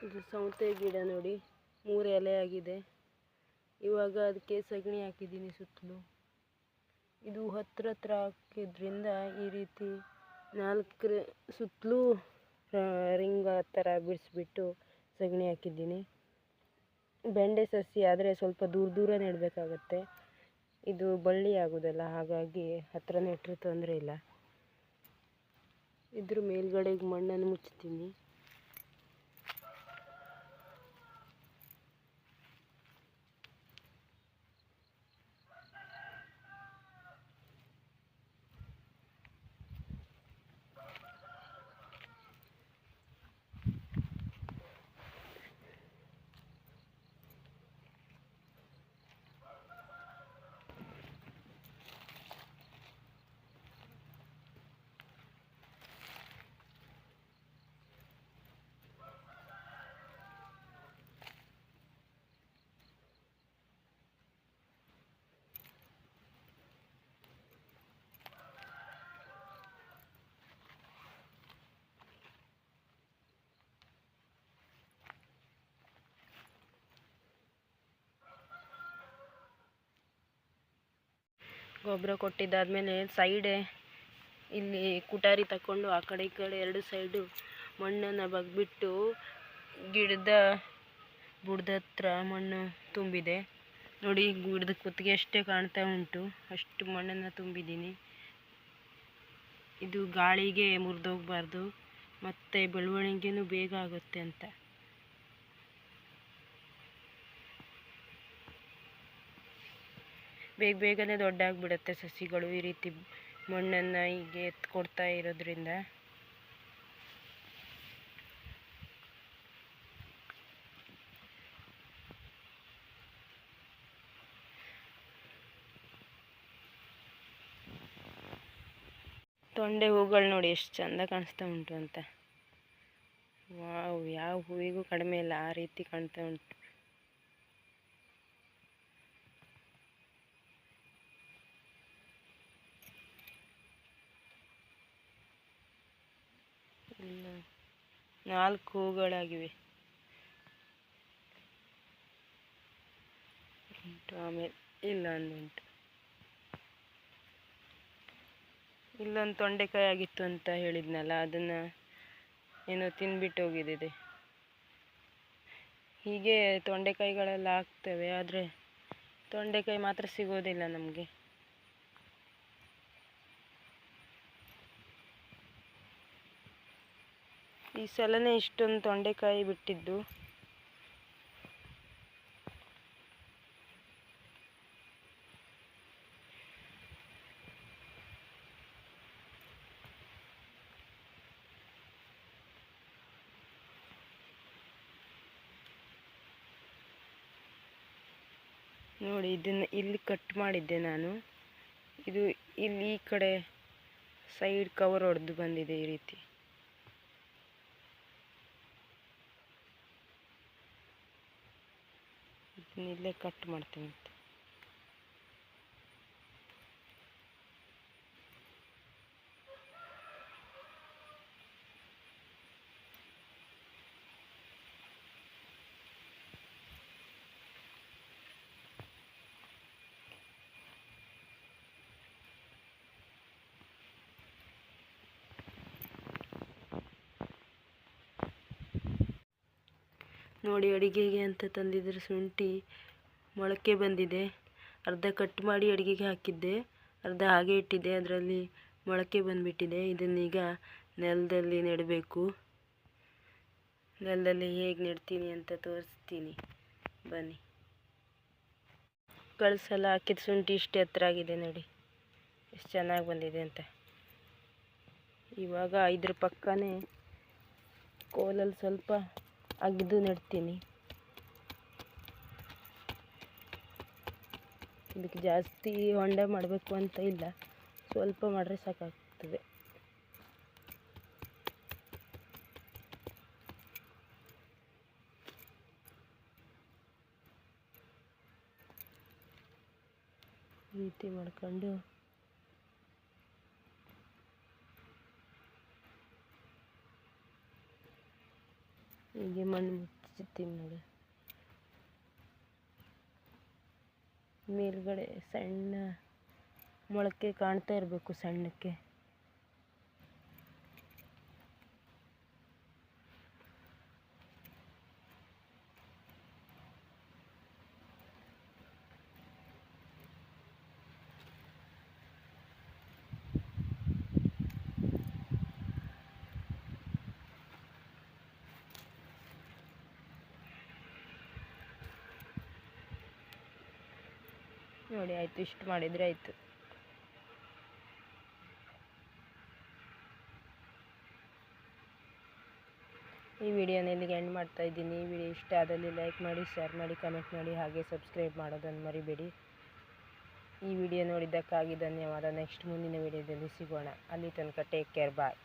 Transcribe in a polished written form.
ಇದು ಸೌತೆ ಗಿಡ ನೋಡಿ, 3 ಎಲೆ ಆಗಿದೆ. ಇವಾಗ ಅದಕ್ಕೆ ಸಗಣಿ ಹಾಕಿದ್ದೀನಿ ಸುತ್ತಲೂ. ಇದು ಹತ್ರ ಹಾಕಿದ್ರಿಂದ ಈ ರೀತಿ 4 ಸುತ್ತಲೂ ರಿಂಗ್ ಥರ ಬಿಡಿಸ್ಬಿಟ್ಟು ಸಗಣಿ ಹಾಕಿದ್ದೀನಿ. ಬೆಂಡೆ ಸಸಿ ಆದರೆ ಸ್ವಲ್ಪ ದೂರ ನೆಡಬೇಕಾಗತ್ತೆ. ಇದು ಬಳ್ಳಿ ಆಗೋದಲ್ಲ, ಹಾಗಾಗಿ ಹತ್ರ ನೆಟ್ಟರೆ ತೊಂದರೆ ಇಲ್ಲ. ಇದ್ರ ಮೇಲ್ಗಡೆಗೆ ಮಣ್ಣನ್ನು ಮುಚ್ತೀನಿ. ಗೊಬ್ಬರ ಕೊಟ್ಟಿದ್ದಾದಮೇಲೆ ಸೈಡೆ ಇಲ್ಲಿ ಕುಟಾರಿ ತಗೊಂಡು ಆ ಕಡೆ ಈ ಕಡೆ 2 ಸೈಡು ಮಣ್ಣನ್ನು ಬಗ್ಬಿಟ್ಟು ಗಿಡದ ಬುಡದ ಹತ್ರ ಮಣ್ಣು ತುಂಬಿದೆ ನೋಡಿ. ಗಿಡದ ಕುತ್ತಿಗೆ ಅಷ್ಟೇ ಕಾಣ್ತಾ ಉಂಟು, ಅಷ್ಟು ಮಣ್ಣನ್ನು ತುಂಬಿದ್ದೀನಿ. ಇದು ಗಾಳಿಗೆ ಮುರಿದೋಗ್ಬಾರ್ದು ಮತ್ತು ಬೆಳವಣಿಗೆನೂ ಬೇಗ ಆಗುತ್ತೆ ಅಂತ. ಬೇಗನೆ ದೊಡ್ಡ ಆಗಿಬಿಡುತ್ತೆ ಸಸಿಗಳು ಈ ರೀತಿ ಮಣ್ಣನ್ನು ಹೀಗೆ ಎತ್ಕೊಡ್ತಾ ಇರೋದ್ರಿಂದ. ತೊಂಡೆ ಹೂಗಳು ನೋಡಿ ಎಷ್ಟು ಚಂದ ಕಾಣಿಸ್ತಾ ಉಂಟು ಅಂತ. ವಾವ್, ಯಾವ ಹೂವಿಗೂ ಕಡಿಮೆ ಇಲ್ಲ, ಆ ರೀತಿ ಕಾಣ್ತಾ ಉಂಟು. ಇಲ್ಲ 4 ಹೂಗಳಾಗಿವೆ. ಆಮೇಲೆ ಇಲ್ಲೊಂದುಂಟು. ಇಲ್ಲೊಂದು ತೊಂಡೆಕಾಯಿ ಆಗಿತ್ತು ಅಂತ ಹೇಳಿದ್ನಲ್ಲ, ಅದನ್ನು ಏನೋ ತಿಂದ್ಬಿಟ್ಟು ಹೋಗಿದ್ದಿದೆ. ಹೀಗೆ ತೊಂಡೆಕಾಯಿಗಳೆಲ್ಲ ಆಗ್ತವೆ, ಆದರೆ ತೊಂಡೆಕಾಯಿ ಮಾತ್ರ ಸಿಗೋದಿಲ್ಲ ನಮಗೆ. ಈ ಸಲನೇ ಇಷ್ಟೊಂದು ತೊಂಡೆಕಾಯಿ ಬಿಟ್ಟಿದ್ದು. ನೋಡಿ, ಇದನ್ನು ಇಲ್ಲಿ ಕಟ್ ಮಾಡಿದ್ದೆ ನಾನು. ಇದು ಇಲ್ಲಿ ಈ ಕಡೆ ಸೈಡ್ ಕವರ್ ಹೊಡೆದು ಬಂದಿದೆ ಈ ರೀತಿ. ಇದನ್ನಿಲ್ಲೇ ಕಟ್ ಮಾಡ್ತೀನಿ. ನೋಡಿ, ಅಡಿಗೆಗೆ ಅಂತ ತಂದಿದ್ರೆ ಶುಂಠಿ ಮೊಳಕೆ ಬಂದಿದೆ. ಅರ್ಧ ಕಟ್ ಮಾಡಿ ಅಡುಗೆಗೆ ಹಾಕಿದ್ದೆ, ಅರ್ಧ ಹಾಗೆ ಇಟ್ಟಿದ್ದೆ. ಅದರಲ್ಲಿ ಮೊಳಕೆ ಬಂದುಬಿಟ್ಟಿದೆ. ಇದನ್ನೀಗ ನೆಲದಲ್ಲಿ ನೆಡಬೇಕು. ನೆಲದಲ್ಲಿ ಹೇಗೆ ನೆಡ್ತೀನಿ ಅಂತ ತೋರಿಸ್ತೀನಿ ಬನ್ನಿ. ಕಳೆದ ಸಲ ಹಾಕಿದ ಶುಂಠಿ ಇಷ್ಟು ಎತ್ತರ ಆಗಿದೆ ನೋಡಿ, ಎಷ್ಟು ಚೆನ್ನಾಗಿ ಬಂದಿದೆ ಅಂತ. ಇವಾಗ ಇದ್ರ ಪಕ್ಕನೇ ಕೋಲಲ್ಲಿ ಸ್ವಲ್ಪ ಅಗೆದು ನೆಡ್ತೀನಿ. ಇದಕ್ಕೆ ಜಾಸ್ತಿ ಹೊಂಡ ಮಾಡಬೇಕು ಅಂತ ಇಲ್ಲ, ಸ್ವಲ್ಪ ಮಾಡಿದ್ರೆ ಸಾಕಾಗ್ತದೆ. ಈ ರೀತಿ ಮಾಡ್ಕೊಂಡು ಹೀಗೆ ಮಣ್ಣು ಮುಚ್ಚುತ್ತೀನಿ ನೋಡಿ. ಮೇಲ್ಗಡೆ ಸಣ್ಣ ಮೊಳಕೆ ಕಾಣ್ತಾ ಇರಬೇಕು ಸಣ್ಣಕ್ಕೆ. ನೋಡಿ ಆಯಿತು, ಇಷ್ಟು ಮಾಡಿದರೆ ಆಯಿತು. ಈ ವಿಡಿಯೋನ ಇಲ್ಲಿಗೆ ಎಂಡ್ ಮಾಡ್ತಾ ಇದ್ದೀನಿ. ಈ ವಿಡಿಯೋ ಇಷ್ಟ ಆದಲ್ಲಿ ಲೈಕ್ ಮಾಡಿ, ಶೇರ್ ಮಾಡಿ, ಕಮೆಂಟ್ ಮಾಡಿ, ಹಾಗೆ ಸಬ್ಸ್ಕ್ರೈಬ್ ಮಾಡೋದನ್ನು ಮರಿಬೇಡಿ. ಈ ವಿಡಿಯೋ ನೋಡಿದ್ದಕ್ಕಾಗಿ ಧನ್ಯವಾದ. ನೆಕ್ಸ್ಟ್ ಮುಂದಿನ ವಿಡಿಯೋದಲ್ಲಿ ಸಿಗೋಣ. ಅಲ್ಲಿ ತನಕ ಟೇಕ್ ಕೇರ್, ಬಾಯ್.